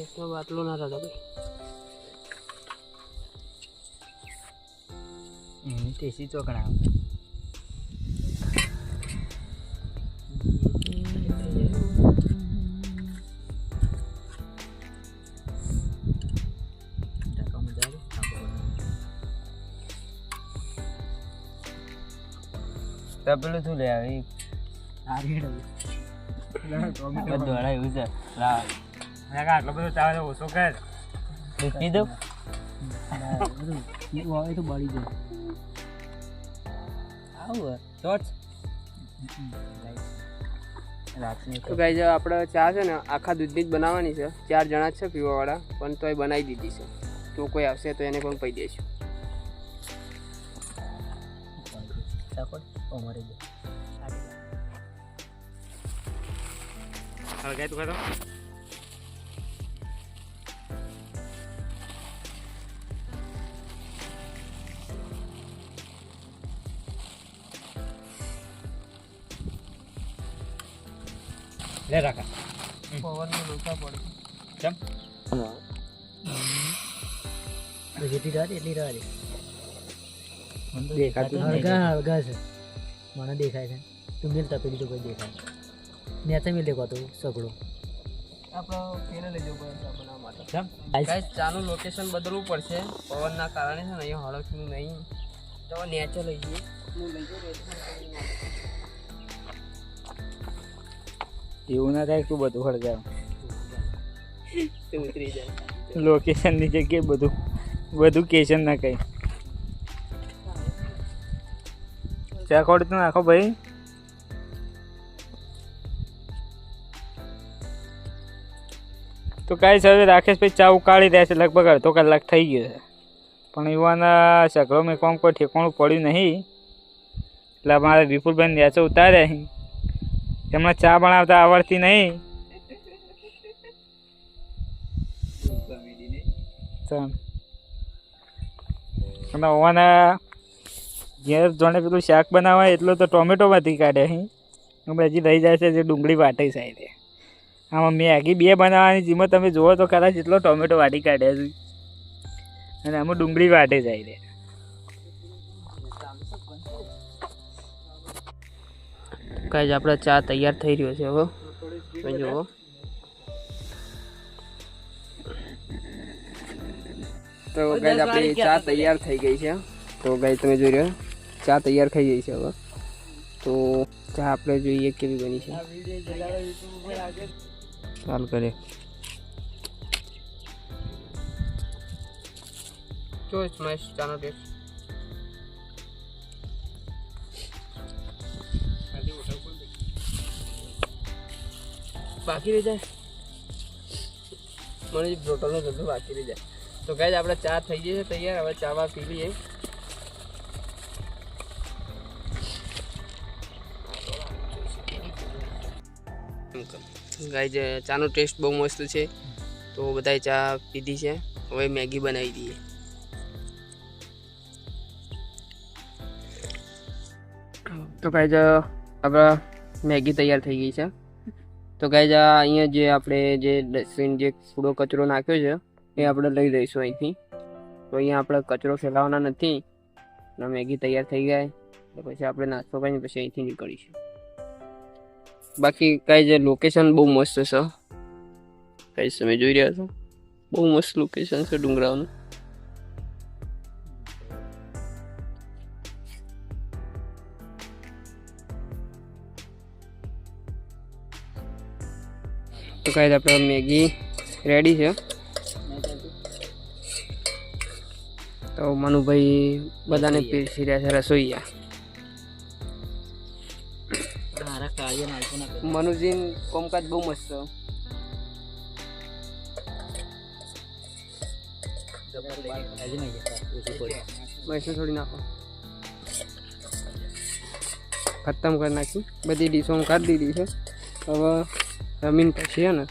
ગેસનો બાટલો ના થતો ભાઈ ટેસી ચોકડા પેલું શું લે આવી દોડા એવું છે આટલો બધો ચાલે ઓછો કર પી દઉં તો બળી જાય આવું શોર્ટ્સ તો ગાઈસ આપણે ચા છે ને આખા દૂધની જ બનાવવાની છે 4 જણા જ છે પીવાવાળા પણ તોય બનાવી દીધી છે તો કોઈ આવશે તો એને પણ પી દઈશું હળગાય તું ખાતો લે રાખા પવનમાં લોચા પડે ચમ જેટલી રાત એટલી રાત દેખાતું હળગા છે મને દેખાય છે તું મિલ તપેલી તો કોઈ દેખાય નેચે મિલ દેખો તો સગડો આપણે પેને લઈ જવું પડે બનાવવા માટે ગાઈસ ચાનું લોકેશન બદલવું પડશે પવનના કારણે છે ને અહીંયા હળકનું નહીં તો નેચે લઈ જઈએ હું લઈ જાઉં એવું ના થાય તું બધું હળગાવ ઉતરી જાય લોકેશન ની જગ્યાએ બધું કેશન ના કઈ ચા ખોડ તો નાખો ભાઈ તો કાંઈ હવે રાકેશ ભાઈ ચા ઉકાળી રહ્યા છે લગભગ અડધો કલાક થઈ ગયો છે પણ યુવાના સઘળો મેં કોમ કોઈ ઠેકાણું પડ્યું નહીં એટલે અમારે વિપુલભાઈ નેચે ઉતાર્યા અહીં એમને ચા બનાવતા આવડતી નહીં અને ઓવાના ઘેર જોડે પેલું શાક બનાવાય એટલો તો ટોમેટોમાંથી કાઢે અહીં અમે હજી લઈ જાય છે જે ડુંગળી વાટી સાઈડે આમાં મેગી 2 બનાવવાની જેમાં તમે જુઓ તો ખરા જેટલો ટોમેટો વાટી કાઢ્યા છે અને આમાં ડુંગળી વાટે જાય છે ગાઈસ આપણો ચા તૈયાર થઈ રહ્યો છે હવે તમે જુઓ તો ગાઈસ આપણી ચા તૈયાર થઈ ગઈ છે તો ગાઈસ તમે જોઈ રહ્યો ચા તૈયાર થઈ ગઈ છે હવે તો ચા આપણે જોઈએ કેવી બની છે ચાલ કરે જો સ્મેશ ચાનો ટેસ્ટ બાકી રહી જાય મને બ્રોટલનો ધંધો બાકી રહી જાય તો ગાઈસ આપણે ચા થઈ ગઈ છે તૈયાર હવે ચાવા પી લઈએ ગાઈસ ચાનો ટેસ્ટ બહુ મસ્ત છે તો બધાએ ચા પીધી છે હવે મેગી બનાવી દઈએ તો ગાઈસ આપણા મેગી તૈયાર થઈ ગઈ છે તો ગાઈસ અહીંયા જે આપણે જે ડસ્ટબિન જે કૂડો કચરો નાખ્યો છે એ આપણે લઈ લઈશું અહીંથી તો અહીંયા આપણે કચરો ફેલાવવાના નથી અને મેગી તૈયાર થઈ જાય તો પછી આપણે નાસ્તો કરીને પછી અહીંથી નીકળીશું બાકી ગાઈસ લોકેશન બહુ મસ્ત છે ગાઈસ તમે જોઈ રહ્યા છો બહુ મસ્ત લોકેશન છે ડુંગરાઓનું તો ગાઈસ આપણે મેગી રેડી છે તો મનુભાઈ બધાને પીરસી રહ્યા છે રસોઈયા મનુજીન કોમકાજ બહુ મસ્ત મહેસૂસ થોડી નાખો ખતમ કરી નાખી બધી ડીશો કાઢી દીધી છે હવે જમીન પછી ને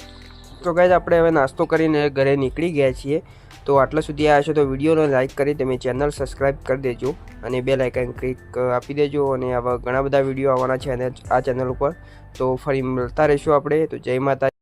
તો ગાઈસ આપણે હવે નાસ્તો કરીને ઘરે નીકળી ગયા છીએ તો આટલા સુધી આવ્યા છો તો વિડીયોને લાઈક કરી તમે ચેનલ સબસ્ક્રાઈબ કરી દેજો અને બેલ આઇકન ક્લિક આપી દેજો અને આવા ઘણા બધા વિડીયો આવવાના છે અને આ ચેનલ ઉપર તો ફરી મળતા રહીશું આપણે તો જય માતા